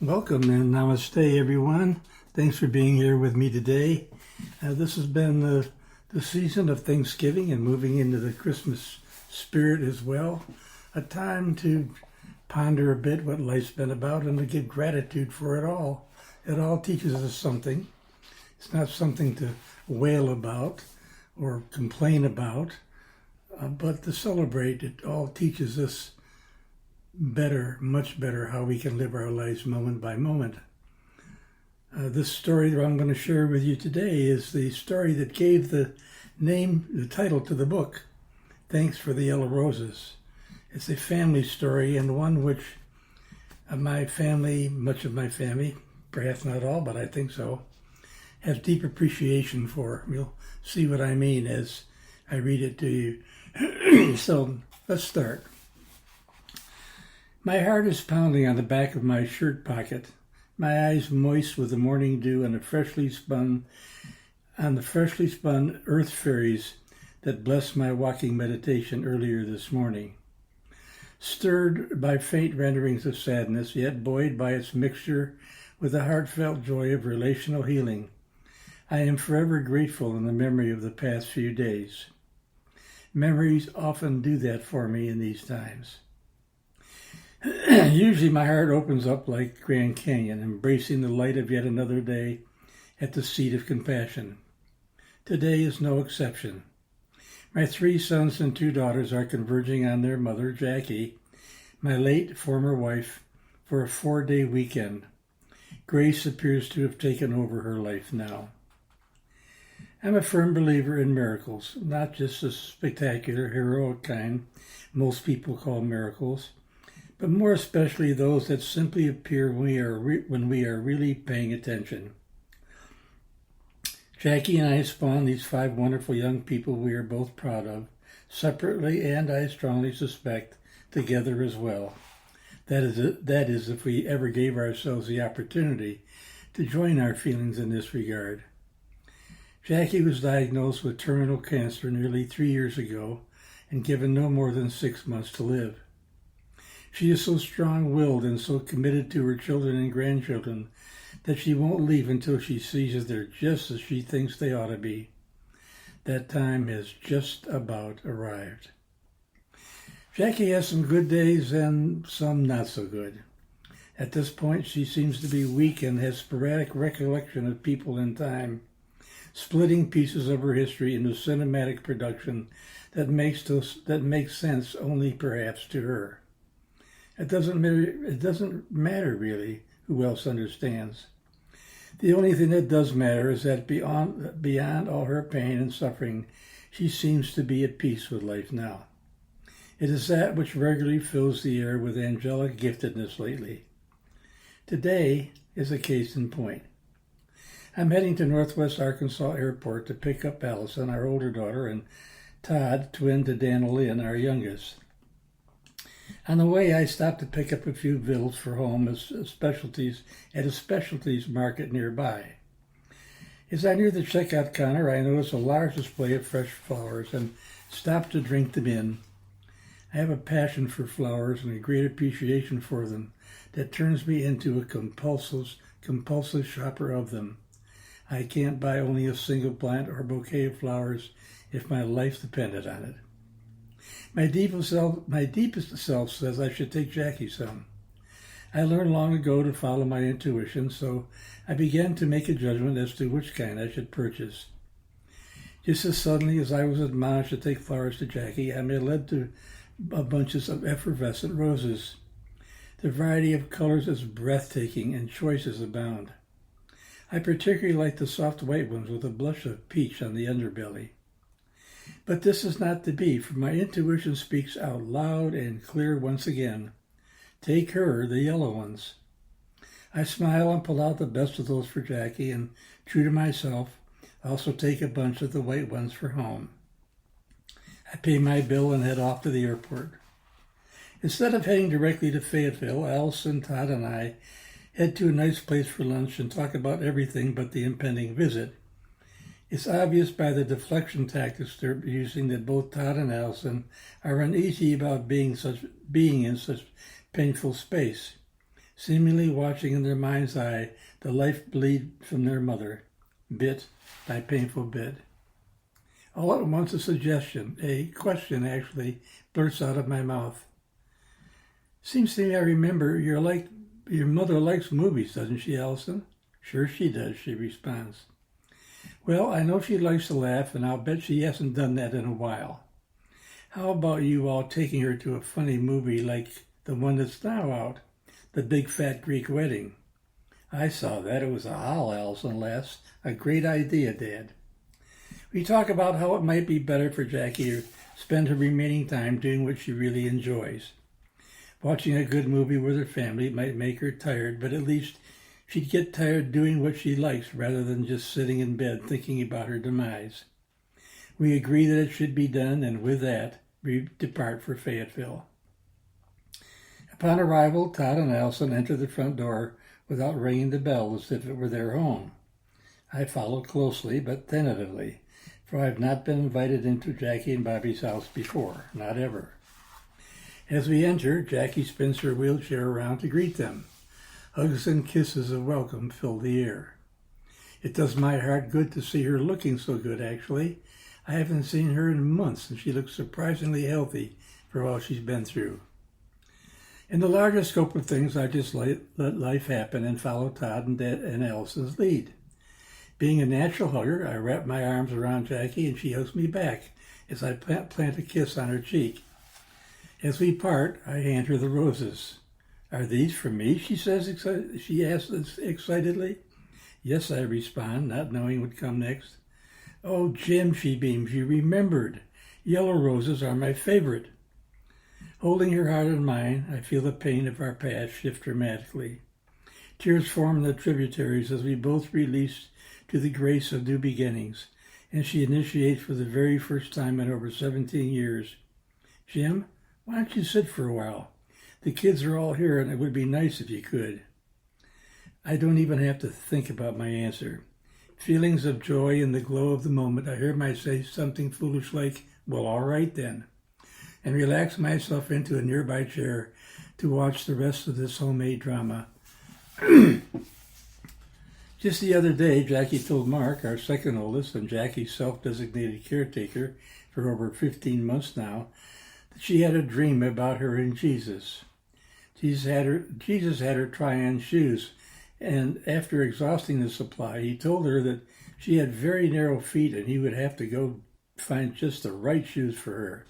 Welcome and namaste, everyone. Thanks for being here with me today. This has been the season of Thanksgiving and moving into the Christmas spirit as well. A time to ponder a bit what life's been about and to give gratitude for it all. It all teaches us something. It's not something to wail about or complain about, but to celebrate. It all teaches us better, much better, how we can live our lives moment by moment. This story that I'm going to share with you today is the story that gave the title to the book, Thanks for the Yellow Roses. It's a family story and one which much of my family, perhaps not all, but I think so, has deep appreciation for. You'll see what I mean as I read it to you. So let's start. My heart is pounding on the back of my shirt pocket, my eyes moist with the morning dew on the freshly spun earth fairies that blessed my walking meditation earlier this morning. Stirred by faint renderings of sadness, yet buoyed by its mixture with the heartfelt joy of relational healing, I am forever grateful in the memory of the past few days. Memories often do that for me in these times. Usually my heart opens up like Grand Canyon, embracing the light of yet another day at the seat of compassion. Today is no exception. My 3 sons and 2 daughters are converging on their mother, Jackie, my late former wife, for a 4-day weekend. Grace appears to have taken over her life now. I'm a firm believer in miracles, not just the spectacular, heroic kind most people call miracles, but more especially those that simply appear when we are really paying attention. Jackie and I spawned these 5 wonderful young people we are both proud of, separately and, I strongly suspect, together as well. That is, if we ever gave ourselves the opportunity to join our feelings in this regard. Jackie was diagnosed with terminal cancer nearly 3 years ago and given no more than 6 months to live. She is so strong-willed and so committed to her children and grandchildren that she won't leave until she sees that they're just as she thinks they ought to be. That time has just about arrived. Jackie has some good days and some not so good. At this point, she seems to be weak and has sporadic recollection of people in time, splitting pieces of her history into cinematic production that makes sense only perhaps to her. It doesn't matter really who else understands. The only thing that does matter is that beyond all her pain and suffering, she seems to be at peace with life now. It is that which regularly fills the air with angelic giftedness lately. Today is a case in point. I'm heading to Northwest Arkansas Airport to pick up Allison, our older daughter, and Todd, twin to Dana Lynn, our youngest. On the way, I stopped to pick up a few victuals for home at a specialties market nearby. As I near the checkout counter, I noticed a large display of fresh flowers and stopped to drink them in. I have a passion for flowers and a great appreciation for them that turns me into a compulsive shopper of them. I can't buy only a single plant or bouquet of flowers if my life depended on it. My deepest self says I should take Jackie some. I learned long ago to follow my intuition, so I began to make a judgment as to which kind I should purchase. Just as suddenly as I was admonished to take flowers to Jackie, I am led to bunches of effervescent roses. The variety of colors is breathtaking and choices abound. I particularly like the soft white ones with a blush of peach on the underbelly. But this is not to be, for my intuition speaks out loud and clear once again. Take her, the yellow ones. I smile and pull out the best of those for Jackie, and true to myself, I also take a bunch of the white ones for home. I pay my bill and head off to the airport. Instead of heading directly to Fayetteville, Allison, Todd, and I head to a nice place for lunch and talk about everything but the impending visit. It's obvious by the deflection tactics they're using that both Todd and Allison are uneasy about being in such painful space. seemingly watching in their mind's eye the life bleed from their mother, bit by painful bit. All at once a suggestion, a question actually, blurts out of my mouth. Seems to me I remember your mother likes movies, doesn't she, Allison? Sure she does, she responds. Well, I know she likes to laugh, and I'll bet she hasn't done that in a while. How about you all taking her to a funny movie like the one that's now out, The Big Fat Greek Wedding? I saw that. It was a howl, Allison laughs. A great idea, Dad. We talk about how it might be better for Jackie to spend her remaining time doing what she really enjoys. Watching a good movie with her family might make her tired, but at least she'd get tired doing what she likes rather than just sitting in bed thinking about her demise. We agree that it should be done, and with that, we depart for Fayetteville. Upon arrival, Todd and Allison enter the front door without ringing the bell as if it were their home. I follow closely, but tentatively, for I have not been invited into Jackie and Bobby's house before, not ever. As we enter, Jackie spins her wheelchair around to greet them. Hugs and kisses of welcome fill the air. It does my heart good to see her looking so good, actually. I haven't seen her in months, and she looks surprisingly healthy for all she's been through. In the larger scope of things, I just let life happen and follow Todd and Allison's lead. Being a natural hugger, I wrap my arms around Jackie, and she hugs me back as I plant a kiss on her cheek. As we part, I hand her the roses. Are these for me? She asks excitedly. Yes, I respond, not knowing what would come next. Oh, Jim, she beams, you remembered. Yellow roses are my favorite. Holding her heart in mine, I feel the pain of our past shift dramatically. Tears form in the tributaries as we both release to the grace of new beginnings, and she initiates for the very first time in over 17 years. Jim, why don't you sit for a while? The kids are all here, and it would be nice if you could. I don't even have to think about my answer. Feelings of joy in the glow of the moment, I hear myself say something foolish like, well, all right then, and relax myself into a nearby chair to watch the rest of this homemade drama. Just the other day, Jackie told Mark, our second oldest and Jackie's self-designated caretaker for over 15 months now, that she had a dream about her and Jesus. Jesus had her try on shoes, and after exhausting the supply, he told her that she had very narrow feet and he would have to go find just the right shoes for her.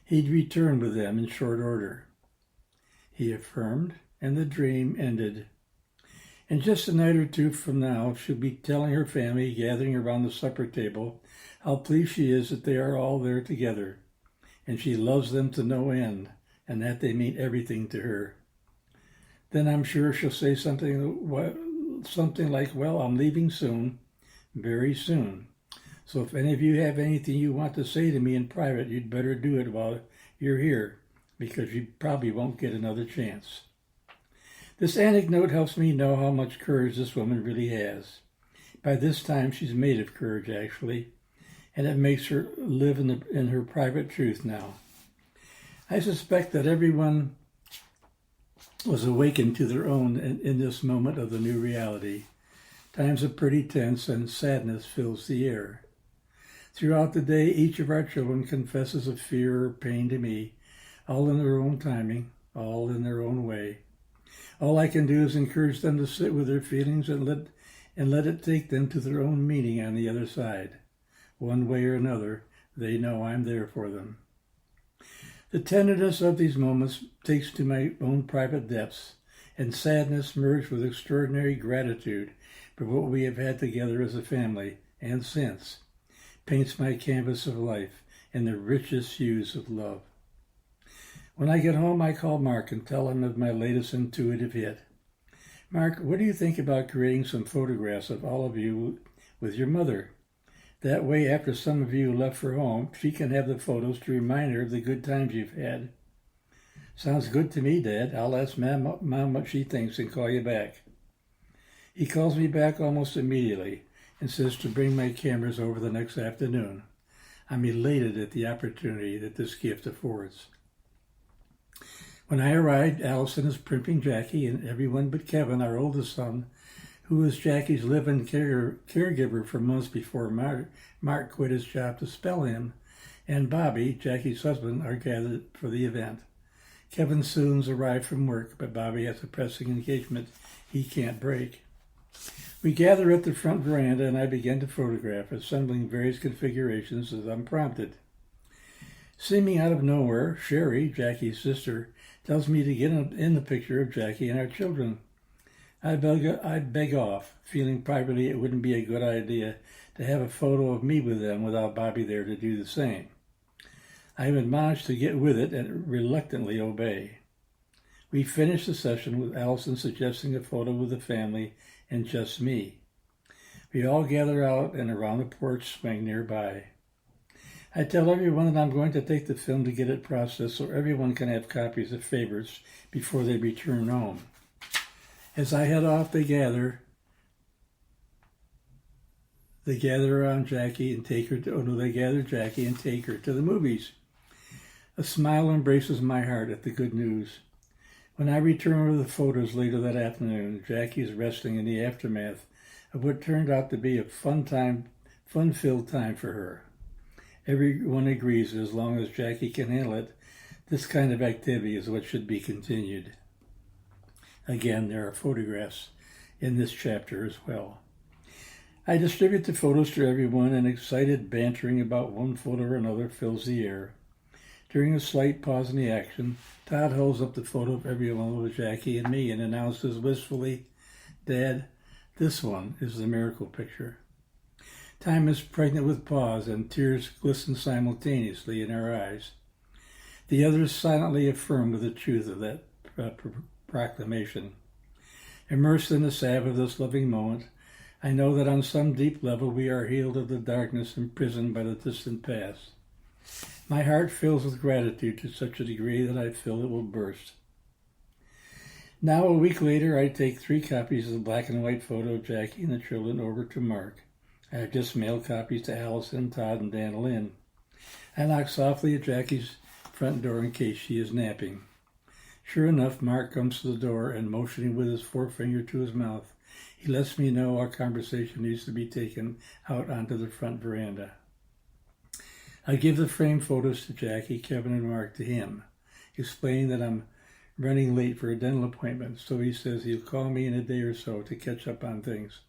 He'd return with them in short order. He affirmed, and the dream ended. In just a night or two from now, she'll be telling her family, gathering around the supper table, how pleased she is that they are all there together, and she loves them to no end, and that they mean everything to her. Then I'm sure she'll say something like, well, I'm leaving soon, very soon. So if any of you have anything you want to say to me in private, you'd better do it while you're here, because you probably won't get another chance. This anecdote helps me know how much courage this woman really has. By this time, she's made of courage, actually, and it makes her live in her private truth now. I suspect that everyone was awakened to their own in this moment of the new reality. Times are pretty tense, and sadness fills the air. Throughout the day, each of our children confesses a fear or pain to me, all in their own timing, all in their own way. All I can do is encourage them to sit with their feelings and let it take them to their own meaning on the other side. One way or another, they know I'm there for them. The tenderness of these moments takes to my own private depths, and sadness merged with extraordinary gratitude for what we have had together as a family, and since, paints my canvas of life in the richest hues of love. When I get home, I call Mark and tell him of my latest intuitive hit. Mark, what do you think about creating some photographs of all of you with your mother? That way, after some of you left for home, she can have the photos to remind her of the good times you've had. Sounds good to me, Dad. I'll ask Mom what she thinks and call you back. He calls me back almost immediately and says to bring my cameras over the next afternoon. I'm elated at the opportunity that this gift affords. When I arrived, Allison is primping Jackie, and everyone but Kevin, our oldest son, who was Jackie's live-in caregiver for months before Mark quit his job to spell him, and Bobby, Jackie's husband, are gathered for the event. Kevin soon's arrived from work, but Bobby has a pressing engagement he can't break. We gather at the front veranda, and I begin to photograph, assembling various configurations as I'm prompted. Seeming out of nowhere, Sherry, Jackie's sister, tells me to get in the picture of Jackie and our children. I beg off, feeling privately it wouldn't be a good idea to have a photo of me with them without Bobby there to do the same. I am admonished to get with it and reluctantly obey. We finish the session with Allison suggesting a photo with the family and just me. We all gather out and around the porch swing nearby. I tell everyone that I'm going to take the film to get it processed so everyone can have copies of favorites before they return home. As I head off, they gather around Jackie and take her to the movies. A smile embraces my heart at the good news. When I return with the photos later that afternoon, Jackie is resting in the aftermath of what turned out to be a fun-filled time for her. Everyone agrees that as long as Jackie can handle it, this kind of activity is what should be continued. Again, there are photographs in this chapter as well. I distribute the photos to everyone, and excited bantering about one photo or another fills the air. During a slight pause in the action, Todd holds up the photo of everyone with Jackie and me and announces wistfully, "Dad, this one is the miracle picture." Time is pregnant with pause, and tears glisten simultaneously in our eyes. The others silently affirm the truth of that proclamation. Immersed in the salve of this loving moment, I know that on some deep level we are healed of the darkness imprisoned by the distant past. My heart fills with gratitude to such a degree that I feel it will burst. Now, a week later, I take 3 copies of the black and white photo of Jackie and the children over to Mark. I have just mailed copies to Allison, Todd, and Dan Lynn. I knock softly at Jackie's front door in case she is napping. Sure enough, Mark comes to the door and, motioning with his forefinger to his mouth, he lets me know our conversation needs to be taken out onto the front veranda. I give the framed photos to Jackie, Kevin, and Mark to him, explaining that I'm running late for a dental appointment, so he says he'll call me in a day or so to catch up on things.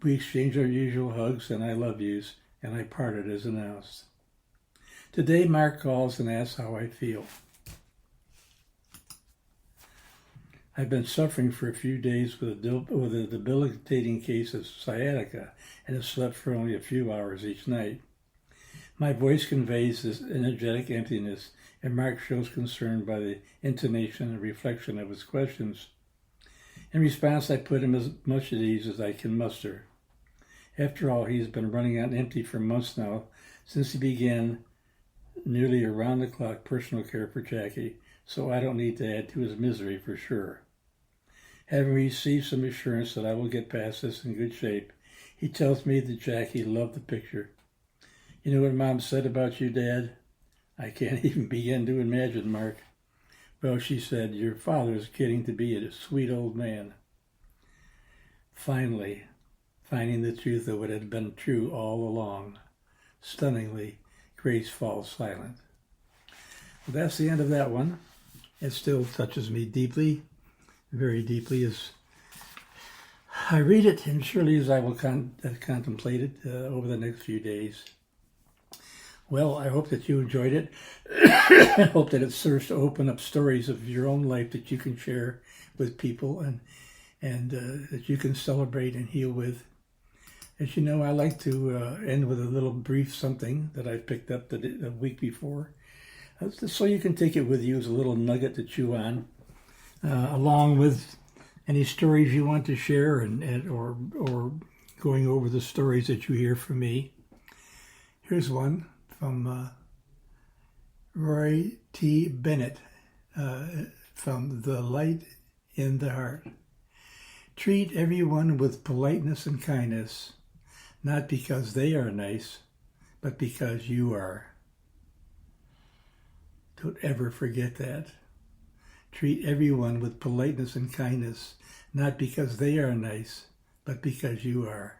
We exchange our usual hugs and I love yous, and I parted as announced. Today, Mark calls and asks how I feel. I've been suffering for a few days with a debilitating case of sciatica and have slept for only a few hours each night. My voice conveys this energetic emptiness, and Mark shows concern by the intonation and reflection of his questions. In response, I put him as much at ease as I can muster. After all, he's been running on empty for months now, since he began nearly around-the-clock personal care for Jackie, so I don't need to add to his misery for sure. Having received some assurance that I will get past this in good shape, he tells me that Jackie loved the picture. "You know what Mom said about you, Dad?" "I can't even begin to imagine, Mark." "Well, she said, your father's getting to be a sweet old man." Finally, finding the truth of what had been true all along. Stunningly, Grace falls silent. Well, that's the end of that one. It still touches me deeply, very deeply, as I read it, and surely as I will contemplate it over the next few days. Well, I hope that you enjoyed it. I hope that it serves to open up stories of your own life that you can share with people and that you can celebrate and heal with. As you know, I like to end with a little brief something that I picked up the week before, so you can take it with you as a little nugget to chew on, along with any stories you want to share or going over the stories that you hear from me. Here's one from Roy T. Bennett from The Light in the Heart. Treat everyone with politeness and kindness, not because they are nice, but because you are. Don't ever forget that. Treat everyone with politeness and kindness, not because they are nice, but because you are.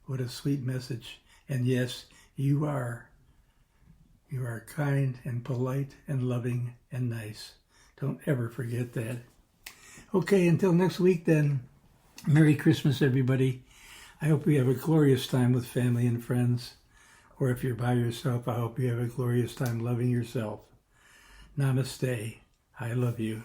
What a sweet message. And yes, you are. You are kind and polite and loving and nice. Don't ever forget that. Okay, until next week then, Merry Christmas, everybody. I hope you have a glorious time with family and friends. Or if you're by yourself, I hope you have a glorious time loving yourself. Namaste. I love you.